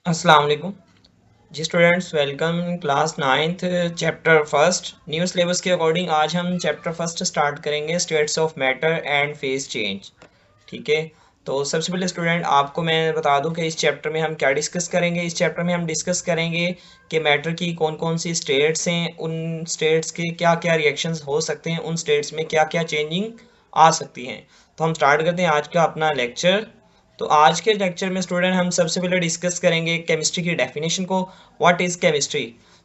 अस्सलाम वालेकुम जी students, welcome class ninth chapter first. New syllabus के अकॉर्डिंग आज हम चैप्टर फर्स्ट स्टार्ट करेंगे, states of matter and phase change. ठीक है, तो सबसे पहले स्टूडेंट आपको मैं बता दूं कि इस चैप्टर में हम क्या डिस्कस करेंगे। इस चैप्टर में हम डिस्कस करेंगे कि मैटर की कौन कौन सी स्टेट्स हैं, उन स्टेट्स के क्या क्या रिएक्शंस हो सकते हैं, उन स्टेट्स में क्या क्या चेंजिंग आ सकती हैं। तो हम स्टार्ट करते हैं आज का अपना लेक्चर। तो आज के लेक्चर में स्टूडेंट हम सबसे पहले डिस्कस करेंगे केमिस्ट्री की डेफिनेशन को। What is chemistry.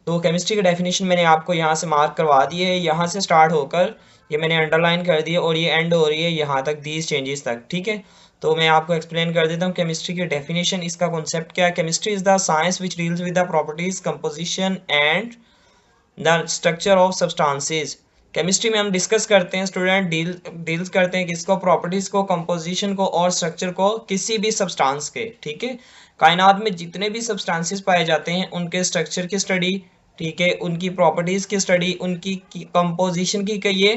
तो केमिस्ट्री की डेफिनेशन मैंने आपको यहाँ से मार्क करवा दी है, यहाँ से स्टार्ट होकर ये मैंने अंडरलाइन कर दिया और ये एंड हो रही है यहाँ तक, दीज चेंजेस तक। ठीक है, तो मैं आपको एक्सप्लेन कर देता हूँ केमिस्ट्री की डेफिनेशन। इसका कॉन्सेप्ट क्या है। Chemistry is the science which deals with the properties, composition and the structure of substances. Chemistry में हम डिस्कस करते हैं स्टूडेंट, डील्स करते हैं किसको, प्रॉपर्टीज को, कंपोजिशन को और स्ट्रक्चर को किसी भी सब्सटेंस के। ठीक है, कायनात में जितने भी सब्सटेंसेस पाए जाते हैं उनके स्ट्रक्चर की स्टडी, ठीक है, उनकी प्रॉपर्टीज की स्टडी, उनकी कंपोजिशन की, ये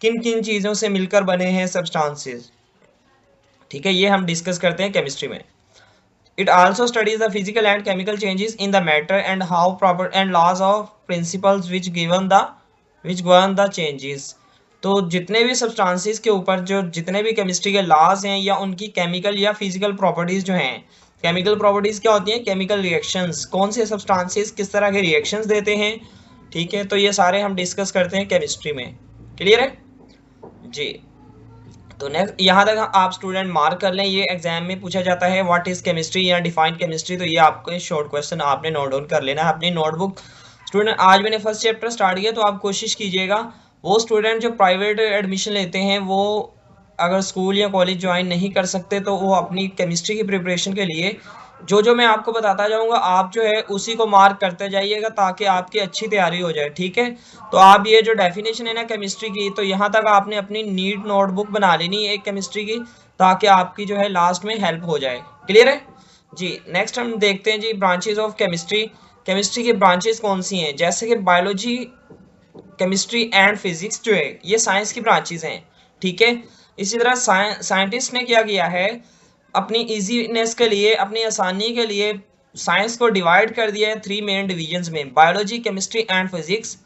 किन किन चीजों से मिलकर बने हैं सब्सटेंसेस। ठीक है, ये हम डिस्कस करते हैं केमिस्ट्री में। It also studies the physical and chemical changes in the matter and how proper and laws of principles which govern the changes। तो जितने भी सब्सटेंसेस के ऊपर जो जितने भी केमिस्ट्री के लॉज हैं या उनकी केमिकल या फिजिकल प्रॉपर्टीज जो हैं। केमिकल प्रॉपर्टीज क्या होती हैं, केमिकल रिएक्शंस, कौन से सब्सटेंसेस किस तरह के रिएक्शंस देते हैं। ठीक है, तो ये सारे हम डिस्कस करते हैं केमिस्ट्री में। क्लियर है जी। तो नेक्स्ट यहाँ तक आप स्टूडेंट मार्क कर लें, ये एग्जाम में पूछा जाता है व्हाट इज केमिस्ट्री या डिफाइन केमिस्ट्री। तो ये आपको शॉर्ट क्वेश्चन आपने नोट डाउन कर लेना है अपनी नोटबुक। स्टूडेंट आज मैंने फर्स्ट चैप्टर स्टार्ट किया, तो आप कोशिश कीजिएगा वो स्टूडेंट जो प्राइवेट एडमिशन लेते हैं वो अगर स्कूल या कॉलेज ज्वाइन नहीं कर सकते तो वो अपनी केमिस्ट्री की प्रिपरेशन के लिए जो जो मैं आपको बताता जाऊंगा आप जो है उसी को मार्क करते जाइएगा ताकि आपकी अच्छी तैयारी हो जाए। ठीक है, तो आप ये जो डेफिनेशन है ना केमिस्ट्री की, तो यहाँ तक आपने अपनी नीट नोटबुक बना लेनी है एक केमिस्ट्री की, ताकि आपकी जो है लास्ट में हेल्प हो जाए। क्लियर है जी। नेक्स्ट हम देखते हैं जी ब्रांचेज ऑफ केमिस्ट्री। केमिस्ट्री की ब्रांचेस कौन सी हैं, जैसे कि बायोलॉजी, केमिस्ट्री एंड फिजिक्स जो है ये साइंस की ब्रांचेस हैं। ठीक है, इसी तरह साइंटिस्ट ने क्या किया है, अपनी इजीनेस के लिए, अपनी आसानी के लिए साइंस को डिवाइड कर दिया है थ्री मेन डिवीजन्स में, बायोलॉजी, केमिस्ट्री एंड फिजिक्स।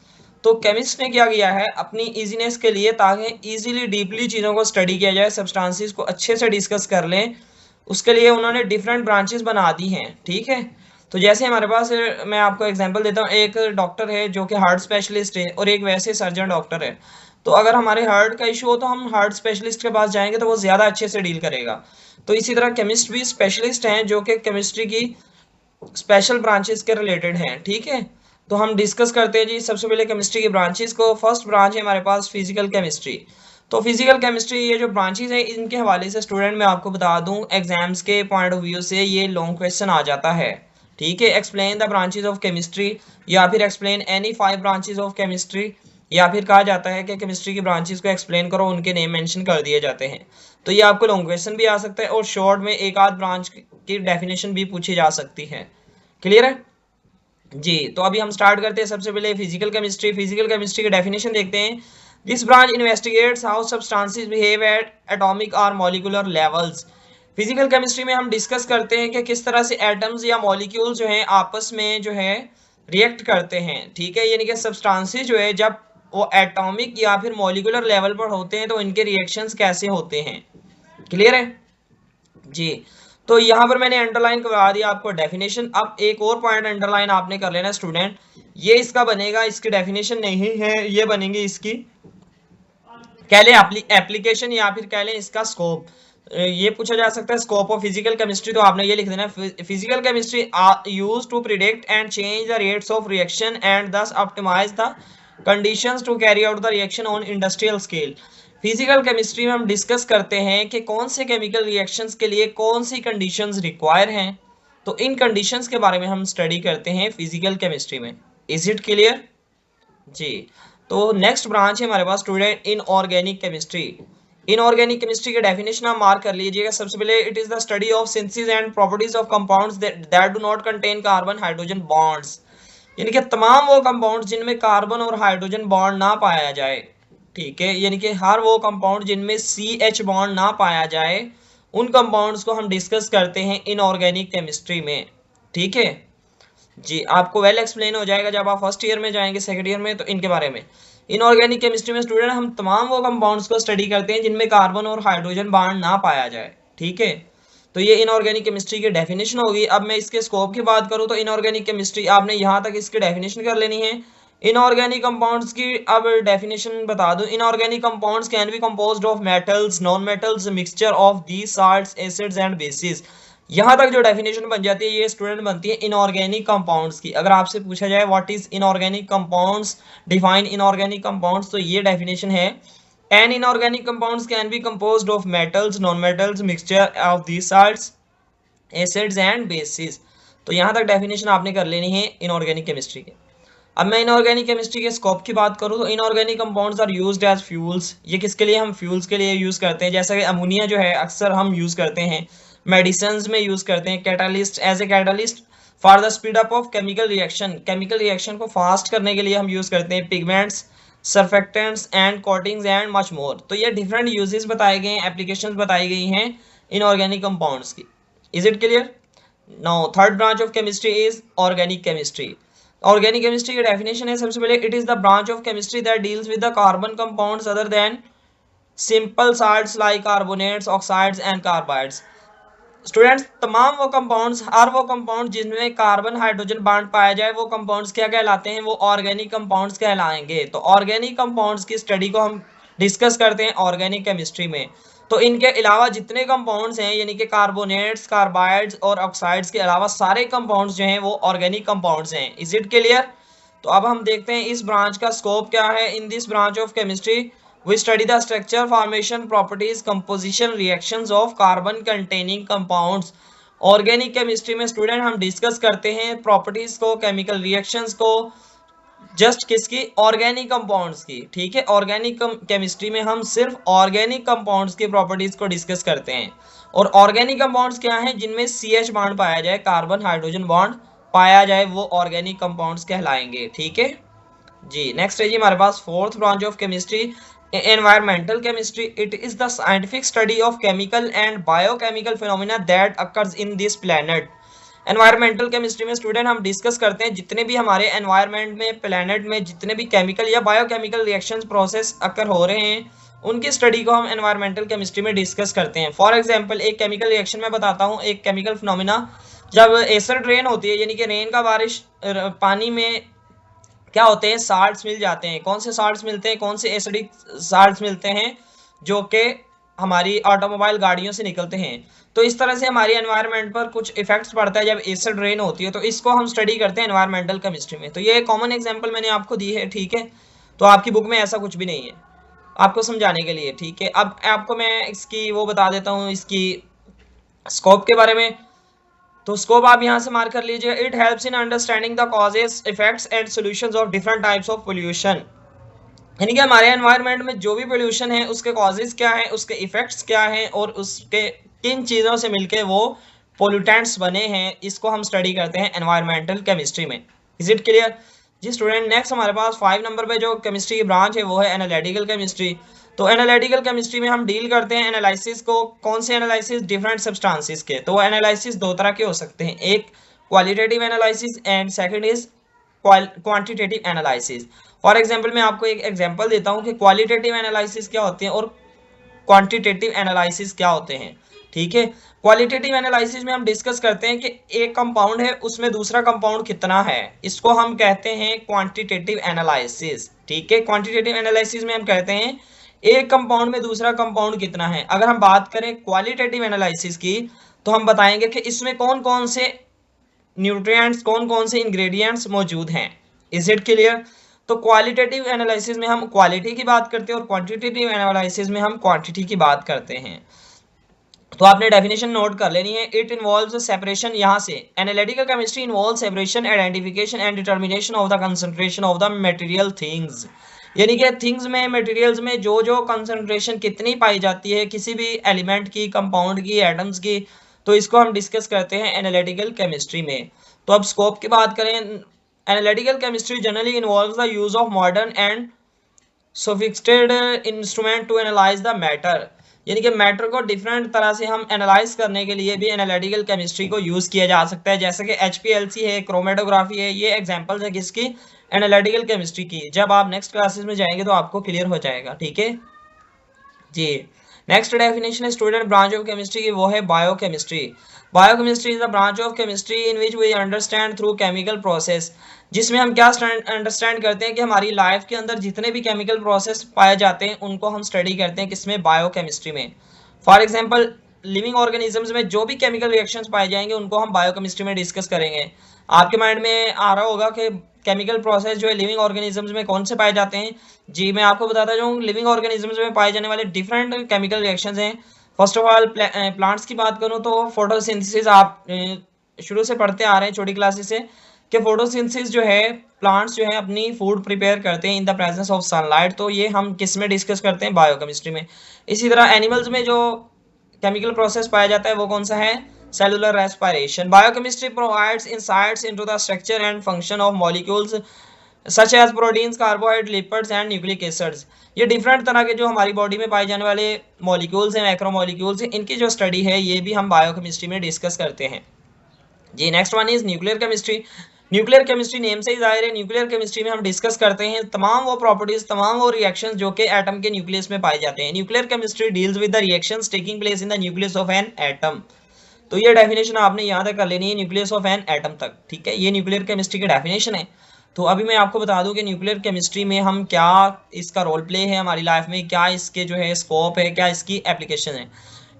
तो केमिस्ट ने क्या किया है अपनी इजीनेस के लिए, ताकि इजीली डीपली चीज़ों को स्टडी किया जाए, सब्सटेंसेस को अच्छे से डिस्कस कर लें, उसके लिए उन्होंने डिफरेंट ब्रांचेस बना दी हैं। ठीक है, तो जैसे हमारे पास, मैं आपको एग्जांपल देता हूँ, एक डॉक्टर है जो कि हार्ट स्पेशलिस्ट है और एक वैसे सर्जन डॉक्टर है। तो अगर हमारे हार्ट का इशू हो तो हम हार्ट स्पेशलिस्ट के पास जाएंगे तो वो ज़्यादा अच्छे से डील करेगा। तो इसी तरह केमिस्ट भी स्पेशलिस्ट हैं जो कि केमिस्ट्री की स्पेशल ब्रांचेस के रिलेटेड हैं। ठीक है, तो हम डिस्कस करते हैं जी सबसे पहले केमिस्ट्री की ब्रांचेस को। फर्स्ट ब्रांच है हमारे पास फिजिकल केमिस्ट्री। तो फिजिकल केमिस्ट्री ये जो ब्रांचेस है इनके हवाले से स्टूडेंट मैं आपको बता दूं, एग्जाम्स के पॉइंट ऑफ व्यू से ये लॉन्ग क्वेश्चन आ जाता है। ठीक है, explain the branches of chemistry, या फिर explain any 5 branches of chemistry, या फिर कहा जाता है कि केमिस्ट्री की ब्रांचेस को एक्सप्लेन करो, उनके नेम मेंशन कर दिए जाते हैं। तो ये आपको लॉन्ग क्वेश्चन भी आ सकता है और शॉर्ट में एक आध ब्रांच की डेफिनेशन भी पूछी जा सकती है। क्लियर है जी। तो अभी हम स्टार्ट करते हैं सबसे पहले फिजिकल केमिस्ट्री। फिजिकल केमिस्ट्री की डेफिनेशन देखते हैं। This branch investigates how substances behave at atomic और मॉलिक्यूलर लेवल्स। फिजिकल केमिस्ट्री में हम डिस्कस करते हैं कि किस तरह से एटम्स या मॉलिक्यूल जो हैं आपस में जो है रिएक्ट करते हैं। ठीक है, यानी कि सब्सटेंसेस जो है जब वो एटॉमिक या फिर मॉलिक्यूलर लेवल पर होते हैं तो इनके रिएक्शंस कैसे होते हैं। क्लियर है जी। तो यहाँ पर मैंने अंडरलाइन करवा दिया आपको डेफिनेशन। अब एक और पॉइंट अंडरलाइन आपने कर लेना स्टूडेंट, ये इसका बनेगा, इसकी डेफिनेशन नहीं है, ये बनेंगी इसकी कह लें एप्लीकेशन या फिर कह लें इसका स्कोप। ये पूछा जा सकता है स्कोप ऑफ फिजिकल केमिस्ट्री, तो आपने ये लिख देना, physical chemistry used to predict and change the rates of reaction and thus optimise the conditions to carry out the reaction on industrial scale. Physical chemistry में हम डिस्कस करते हैं कि कौन से केमिकल रिएक्शंस के लिए कौन सी कंडीशंस रिक्वायर हैं, तो इन कंडीशंस के बारे में हम स्टडी करते हैं फिजिकल केमिस्ट्री में। इज इट क्लियर जी। तो नेक्स्ट ब्रांच है हमारे पास student inorganic chemistry. Inorganic chemistry की डेफिनेशन आप मार्क कर लीजिएगा सबसे पहले, it is the study of synthesis and properties of compounds that do not contain carbon hydrogen bonds. यानी कि तमाम वो कंपाउंड जिनमें कार्बन और हाइड्रोजन बॉन्ड ना पाया जाए। ठीक है, यानी कि हर वो कंपाउंड जिनमें CH बॉन्ड ना पाया जाए उन कंपाउंड्स को हम डिस्कस करते हैं इनऑर्गेनिक केमिस्ट्री में। ठीक है जी, आपको वेल एक्सप्लेन हो जाएगा जब आप फर्स्ट ईयर में जाएंगे, सेकंड ईयर में, तो इनके बारे में। इनऑर्गेनिक केमिस्ट्री में स्टूडेंट हम तमाम वो कंपाउंड्स को स्टडी करते हैं जिनमें कार्बन और हाइड्रोजन बॉन्ड ना पाया जाए, ठीक है। तो ये इनऑर्गेनिक केमिस्ट्री की डेफिनेशन होगी। अब मैं इसके स्कोप की बात करूं तो इनऑर्गेनिक केमिस्ट्री आपने यहाँ तक इसकी डेफिनेशन कर लेनी है। इनऑर्गेनिक कंपाउंड्स की अब डेफिनेशन बता दूं। Inorganic compounds can be composed of metals, non metals, mixture of these salts, acids and bases. यहाँ तक जो डेफिनेशन बन जाती है ये स्टूडेंट बनती है इनऑर्गेनिक कंपाउंड्स की। अगर आपसे पूछा जाए what is inorganic compounds, define inorganic compounds, तो ये डेफिनेशन है an inorganic compounds can be composed of metals, non metals, mixture of these salts, acids and bases. तो यहाँ तक डेफिनेशन आपने कर लेनी है इनऑर्गेनिक केमिस्ट्री के। अब मैं इनऑर्गेनिक केमिस्ट्री के स्कोप की बात करूँ तो inorganic compounds are used as fuels. ये किसके लिए, हम फ्यूल्स के लिए यूज करते हैं। जैसा कि अमोनिया जो है अक्सर हम यूज करते हैं, मेडिसिन में यूज करते हैं, catalyst, as a catalyst for the speed up of chemical reaction. Chemical reaction को फास्ट करने के लिए हम यूज करते हैं pigments, surfactants and coatings and much more. तो ये डिफरेंट यूजेस बताए गए हैं, एप्लीकेशंस बताई गई हैं इनऑर्गेनिक कंपाउंड्स की। Is it clear? Now third branch of chemistry is organic chemistry. Organic chemistry की डेफिनेशन है सबसे पहले, it is the branch of chemistry that deals with the carbon compounds other than simple salts like carbonates, oxides and carbides. Students तमाम वो compounds, हर वो compound जिनमें carbon hydrogen bond पाया जाए वो कंपाउंड्स क्या कहलाते हैं, वो ऑर्गेनिक कंपाउंड्स कहलाएंगे। तो ऑर्गेनिक कंपाउंड्स की स्टडी को हम डिस्कस करते हैं ऑर्गेनिक केमिस्ट्री में। तो इनके अलावा जितने कंपाउंड्स हैं यानी कि कार्बोनेट्स, कार्बाइड्स और ऑक्साइड्स के अलावा सारे कंपाउंड्स जो हैं वो ऑर्गेनिक कंपाउंड्स हैं। Is it clear? तो अब हम देखते हैं इस ब्रांच का स्कोप क्या है। इन this branch of chemistry we study the structure, formation, properties, composition, reactions of carbon containing compounds। Organic chemistry में स्टूडेंट हम डिस्कस करते हैं प्रॉपर्टीज को, केमिकल रिएक्शंस को, जस्ट किसकी, ऑर्गेनिक कंपाउंड्स की, ठीक है। ऑर्गेनिक केमिस्ट्री में हम सिर्फ ऑर्गेनिक कंपाउंड्स की प्रॉपर्टीज को डिस्कस करते हैं। और ऑर्गेनिक कंपाउंड्स क्या हैं, जिनमें CH बॉन्ड पाया जाए, कार्बन हाइड्रोजन बॉन्ड पाया जाए, वो ऑर्गेनिक कंपाउंड्स कहलाएंगे, ठीक है जी। नेक्स्ट है जी हमारे पास fourth branch of chemistry environmental chemistry। it is the scientific study of chemical and biochemical phenomena that occurs in this planet। environmental chemistry में स्टूडेंट हम डिस्कस करते हैं जितने भी हमारे एनवायरनमेंट में, प्लेनेट में जितने भी केमिकल या बायोकेमिकल रिएक्शंस प्रोसेस अकर हो रहे हैं उनकी स्टडी को हम एनवायरमेंटल केमिस्ट्री में डिस्कस करते हैं। फॉर एग्जांपल एक केमिकल रिएक्शन में बताता हूँ, एक केमिकल फिनोमिना, जब एसिड रेन होती है यानी कि रेन का बारिश, पानी में क्या होते हैं, साल्ट्स मिल जाते हैं। कौन से साल्ट्स मिलते हैं, कौन से एसिडिक साल्ट्स मिलते हैं, जो कि हमारी ऑटोमोबाइल गाड़ियों से निकलते हैं। तो इस तरह से हमारी एनवायरनमेंट पर कुछ इफेक्ट्स पड़ता है जब एसिड रेन होती है। तो इसको हम स्टडी करते हैं एनवायरमेंटल केमिस्ट्री में। तो ये कॉमन एग्जांपल मैंने आपको दी है, ठीक है। तो आपकी बुक में ऐसा कुछ भी नहीं है आपको समझाने के लिए, ठीक है। अब आपको मैं इसकी वो बता देता हूँ इसकी स्कोप के बारे में। तो स्कोप आप यहाँ से मार्क कर लीजिए। It helps in understanding the causes, effects and solutions of different types of pollution. यानी कि हमारे एनवायरनमेंट में जो भी पोल्यूशन है उसके कॉजेस क्या है, उसके इफेक्ट्स क्या है और उसके किन चीज़ों से मिलके वो पोल्यूटेंट्स बने हैं, इसको हम स्टडी करते हैं एनवायरमेंटल केमिस्ट्री में। इज इट क्लियर जी स्टूडेंट? नेक्स्ट हमारे पास 5 नंबर पे जो केमिस्ट्री की ब्रांच है वो है एनालिटिकल केमिस्ट्री। तो एनालिटिकल केमिस्ट्री में हम डील करते हैं एनालिसिस को। कौन से एनालिसिस? डिफरेंट सब्सटेंसेस के। तो वो एनालिसिस दो तरह के हो सकते हैं, एक qualitative analysis and second is quantitative analysis. For example मैं आपको एक एग्जांपल देता हूं कि क्वालिटेटिव एनालिसिस क्या होते हैं और क्वांटिटेटिव एनालिसिस क्या होते हैं, ठीक है। क्वालिटेटिव एनालिसिस में हम डिस्कस करते हैं कि एक कंपाउंड है उसमें दूसरा कंपाउंड कितना है, इसको हम कहते हैं क्वांटिटेटिव एनालिसिस, ठीक है। क्वांटिटेटिव एनालिसिस में हम कहते हैं एक कंपाउंड में दूसरा कंपाउंड कितना है। अगर हम बात करें क्वालिटेटिव एनालिसिस की तो हम बताएंगे कि इसमें कौन कौन से न्यूट्रिएंट्स, कौन कौन से इंग्रेडिएंट्स मौजूद हैं। Is it clear? तो क्वालिटेटिव एनालिसिस में हम क्वालिटी की बात करते हैं और क्वांटिटेटिव एनालिसिस में हम क्वांटिटी की बात करते हैं। तो आपने डेफिनेशन नोट कर लेनी है। इट इन्वॉल्व्स सेपरेशन, यहाँ से analytical chemistry involves separation, identification and determination of the concentration of the material things. यानी कि थिंग्स में, मटेरियल्स में जो जो कंसंट्रेशन कितनी पाई जाती है किसी भी एलिमेंट की, कंपाउंड की, एटम्स की, तो इसको हम डिस्कस करते हैं एनालिटिकल केमिस्ट्री में। तो अब स्कोप की बात करें, analytical chemistry generally involves the use of modern and sophisticated instrument to analyse the matter. यानी कि मैटर को डिफरेंट तरह से हम एनालाइज करने के लिए भी एनालिटिकल केमिस्ट्री को यूज किया जा सकता है, जैसे कि HPLC है, क्रोमेटोग्राफी है, ये एग्जांपल्स है किसकी, एनालिटिकल केमिस्ट्री की। जब आप नेक्स्ट क्लासेस में जाएंगे तो आपको क्लियर हो जाएगा, ठीक है जी। नेक्स्ट डेफिनेशन है स्टूडेंट ब्रांच ऑफ केमिस्ट्री की, वो है biochemistry. Biochemistry is the branch of chemistry in which we understand through chemical process, जिसमें हम क्या अंडरस्टैंड करते हैं कि हमारी लाइफ के अंदर जितने भी केमिकल प्रोसेस पाए जाते हैं उनको हम स्टडी करते हैं, किसमें, बायोकेमिस्ट्री में। फॉर एग्जाम्पल लिविंग ऑर्गेनिजम्स में जो भी केमिकल रिएक्शंस पाए जाएंगे उनको हम बायोकेमिस्ट्री में डिस्कस करेंगे। आपके माइंड में आ रहा होगा कि केमिकल प्रोसेस जो है लिविंग ऑर्गेनिजम्स में कौन से पाए जाते हैं। जी मैं आपको बताता जाऊँ, लिविंग ऑर्गेनिजम्स में पाए जाने वाले डिफरेंट केमिकल रिएक्शंस हैं। फर्स्ट ऑफ ऑल प्लांट्स की बात करूँ तो फोटोसिंथेसिस, आप शुरू से पढ़ते आ रहे हैं छोटी क्लासेस से कि फोटोसिंथेसिस जो है, प्लांट्स जो है अपनी फूड प्रिपेयर करते हैं in the presence of sunlight, तो ये हम किस में डिस्कस करते हैं, बायोकेमिस्ट्री में। इसी तरह एनिमल्स में जो केमिकल प्रोसेस पाया जाता है वो कौन सा है, cellular respiration. Biochemistry provides insights into the structure and function of molecules such as proteins, carbohydrates, lipids and nucleic acids. ये डिफरेंट तरह के जो हमारी बॉडी में पाए जाने वाले मॉलिक्यूल्स हैं, मैक्रोमॉलिक्यूल्स हैं, इनकी जो स्टडी है ये भी हम बायोकेमिस्ट्री में डिस्कस करते हैं जी। Next one is nuclear chemistry. Nuclear chemistry name से ही जाहिर है, न्यूक्लियर केमिस्ट्री में हम डिस्कस करते हैं तमाम वो प्रॉपर्टीज, तमाम वो रिएक्शंस जो कि एटम के न्यूक्लियस में पाए जाते हैं। Nuclear chemistry deals with the reactions taking place in the nucleus of an atom. तो ये डेफिनेशन आपने याद कर लेनी है, न्यूक्लियस ऑफ एन एटम तक, ठीक है। ये न्यूक्लियर केमिस्ट्री की डेफिनेशन है। तो अभी मैं आपको बता दूं कि न्यूक्लियर केमिस्ट्री में हम क्या, इसका रोल प्ले है हमारी लाइफ में, क्या इसके जो है स्कोप है, क्या इसकी एप्लीकेशन है।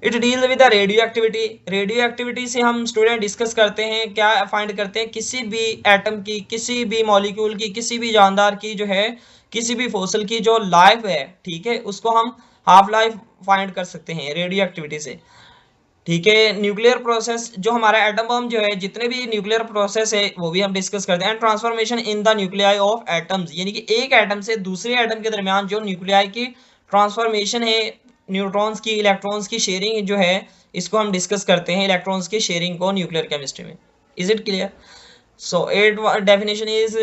It deal with the radio activity. Radio activity से हम स्टूडेंट डिस्कस करते हैं, क्या फाइंड करते हैं, किसी भी एटम की, किसी भी मॉलिक्यूल की, किसी भी जानदार की जो है, किसी भी फॉसिल की जो लाइफ है, ठीक है, उसको हम हाफ लाइफ फाइंड कर सकते हैं रेडियो एक्टिविटी से, ठीक है। न्यूक्लियर प्रोसेस जो हमारा एटम बम जो है, जितने भी न्यूक्लियर प्रोसेस है वो भी हम डिस्कस करते हैं। And transformation in the nuclei of atoms, यानी कि एक एटम से दूसरे एटम के दरमियान जो न्यूक्लियाई की ट्रांसफॉर्मेशन है, न्यूट्रॉन्स की, इलेक्ट्रॉन्स की शेयरिंग जो है, इसको हम डिस्कस करते हैं, इलेक्ट्रॉन्स की शेयरिंग को न्यूक्लियर केमिस्ट्री में। Is it clear? So eight definition is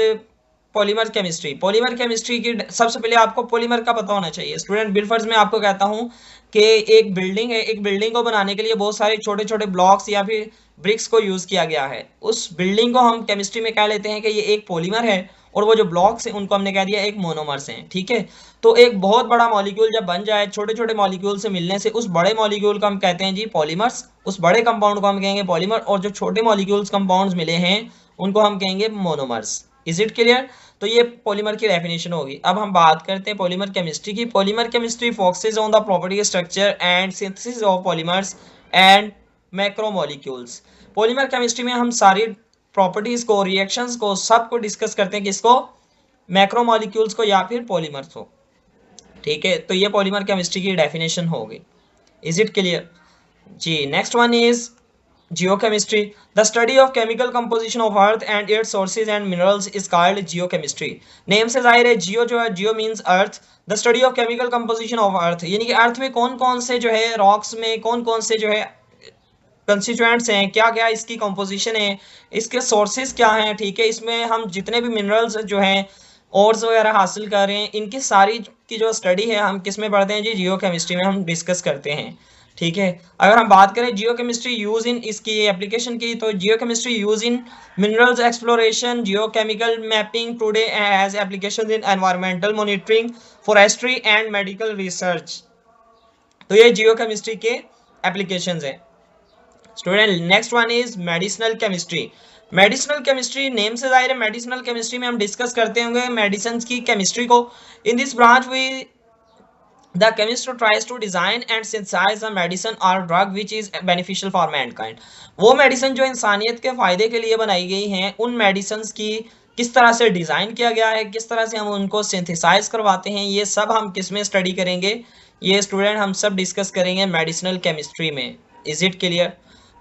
polymer chemistry. Polymer chemistry की सबसे पहले आपको पॉलीमर का पता होना चाहिए स्टूडेंट। बिल्फर्स में आपको कहता हूं कि एक बिल्डिंग है, एक बिल्डिंग को बनाने के लिए बहुत सारे छोटे छोटे ब्लॉक्स या फिर ब्रिक्स को यूज किया गया है। उस बिल्डिंग को हम केमिस्ट्री में कह लेते हैं कि ये एक पॉलीमर है, और वो जो ब्लॉक्स हैं उनको हमने कह दिया एक मोनोमर्स हैं, ठीक है। तो एक बहुत बड़ा मॉलिक्यूल जब बन जाए, छोटे छोटे मॉलिक्यूल से मिलने से, उस बड़े मॉलिक्यूल को हम कहते हैं जी पॉलीमर्स, उस बड़े कंपाउंड को हम कहेंगे पॉलीमर, और जो छोटे मॉलिक्यूल्स कंपाउंड्स मिले हैं उनको हम कहेंगे मोनोमर्स। Is it clear? तो ये पॉलीमर की डेफिनेशन होगी। अब हम बात करते हैं पॉलीमर केमिस्ट्री की। Polymer chemistry focuses on the property, structure and synthesis of polymers and macromolecules. Polymer chemistry में हम सारी प्रॉपर्टीज को, रिएक्शंस को, सबको डिस्कस करते हैं, किसको, मैक्रोमोलिक्यूल्स को या फिर पॉलीमर्स को, ठीक है। तो ये पॉलीमर केमिस्ट्री की डेफिनेशन होगी। इज इट क्लियर जी? Next one is geochemistry. The study of chemical composition of earth and its sources and minerals is called geochemistry. Name से जाहिर है, जियो जो है, जियो means earth, the study of chemical composition of earth, यानी कि अर्थ में कौन कौन से जो है रॉक्स में कौन कौन से जो है कंस्टिट्यूएंट्स हैं, क्या क्या इसकी कंपोजिशन है, इसके सोर्सेज क्या हैं, ठीक है। इसमें हम जितने भी मिनरल्स जो हैं, ओर्स वगैरह हासिल कर रहे हैं, इनकी सारी की जो स्टडी है हम किस में पढ़ते हैं जी, जियो केमिस्ट्री में हम डिस्कस करते हैं, ठीक है। अगर हम बात करें जियो केमिस्ट्री यूज इन, इसकी एप्लीकेशन की, तो geochemistry use in minerals exploration, geochemical mapping today as application in environmental monitoring, forestry and medical research. तो ये जियो केमिस्ट्री के एप्लीकेशंस हैं student. Next one is medicinal chemistry. Medicinal chemistry name से जाहिर है, medicinal chemistry में हम discuss करते होंगे मेडिसिन की केमिस्ट्री को। In this branch we the chemist tries to design and synthesize a medicine or drug which is beneficial for mankind. वो मेडिसिन जो इंसानियत के फायदे के लिए बनाई गई हैं, उन मेडिसिन की किस तरह से डिजाइन किया गया है, किस तरह से हम उनको सिंथेसाइज करवाते हैं, ये सब हम किस में स्टडी करेंगे, ये स्टूडेंट हम सब डिस्कस करेंगे मेडिसिनल केमिस्ट्री में। Is it clear?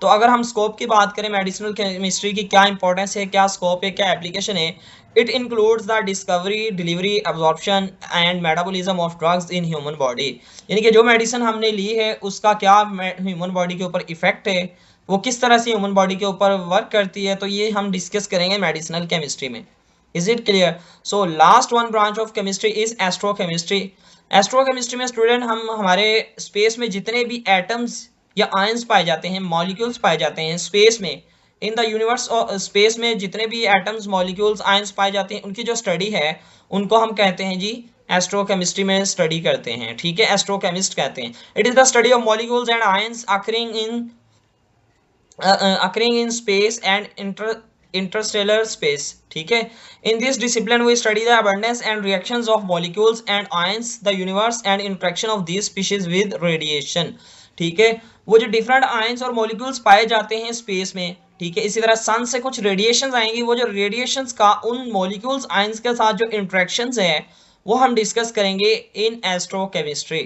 तो अगर हम स्कोप की बात करें, मेडिसिनल केमिस्ट्री की क्या इंपॉर्टेंस है, क्या स्कोप है, क्या एप्लीकेशन है। It includes the discovery, delivery, absorption and metabolism of drugs in human body. यानी कि जो मेडिसिन हमने ली है उसका क्या ह्यूमन बॉडी के ऊपर इफेक्ट है, वो किस तरह से ह्यूमन बॉडी के ऊपर वर्क करती है, तो ये हम डिस्कस करेंगे मेडिसिनल केमिस्ट्री में। Is it clear? So last one branch of chemistry is एस्ट्रोकेमिस्ट्री। एस्ट्रोकेमिस्ट्री में स्टूडेंट हम हमारे स्पेस में जितने भी एटम्स या आयंस पाए जाते हैं, मॉलिक्यूल्स पाए जाते हैं स्पेस में, इन द यूनिवर्स और स्पेस में जितने भी एटम्स, मॉलिक्यूल्स, आयंस पाए जाते हैं, उनकी जो स्टडी है उनको हम कहते हैं जी एस्ट्रोकेमिस्ट्री में स्टडी करते हैं। ठीक है, एस्ट्रोकेमिस्ट कहते हैं। It is the study of molecules and ions occurring in space and interstellar space। ठीक है, in this discipline we study the abundance and reactions of molecules and ions, the universe and interaction of these species with radiation। ठीक है, वो जो different ions और molecules पाए जाते हैं स्पेस में, ठीक है, इसी तरह सन से कुछ रेडिएशंस आएंगी, वो जो रेडिएशंस का उन मॉलिक्यूल्स आयंस के साथ जो इंटरेक्शंस है वो हम डिस्कस करेंगे इन एस्ट्रोकेमिस्ट्री।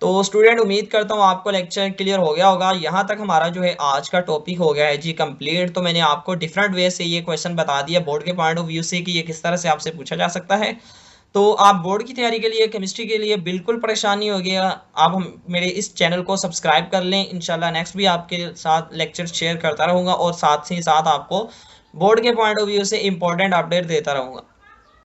तो स्टूडेंट उम्मीद करता हूँ आपको लेक्चर क्लियर हो गया होगा। यहाँ तक हमारा जो है आज का टॉपिक हो गया है जी कंप्लीट। तो मैंने आपको डिफरेंट वे से ये क्वेश्चन बता दिया बोर्ड के पॉइंट ऑफ व्यू से कि ये किस तरह से आपसे पूछा जा सकता है। तो आप बोर्ड की तैयारी के लिए, केमिस्ट्री के लिए बिल्कुल परेशान नहीं हो गया, आप मेरे इस चैनल को सब्सक्राइब कर लें। इंशाल्लाह नेक्स्ट भी आपके साथ लेक्चर शेयर करता रहूँगा और साथ ही साथ आपको बोर्ड के पॉइंट ऑफ व्यू से इंपॉर्टेंट अपडेट देता रहूँगा।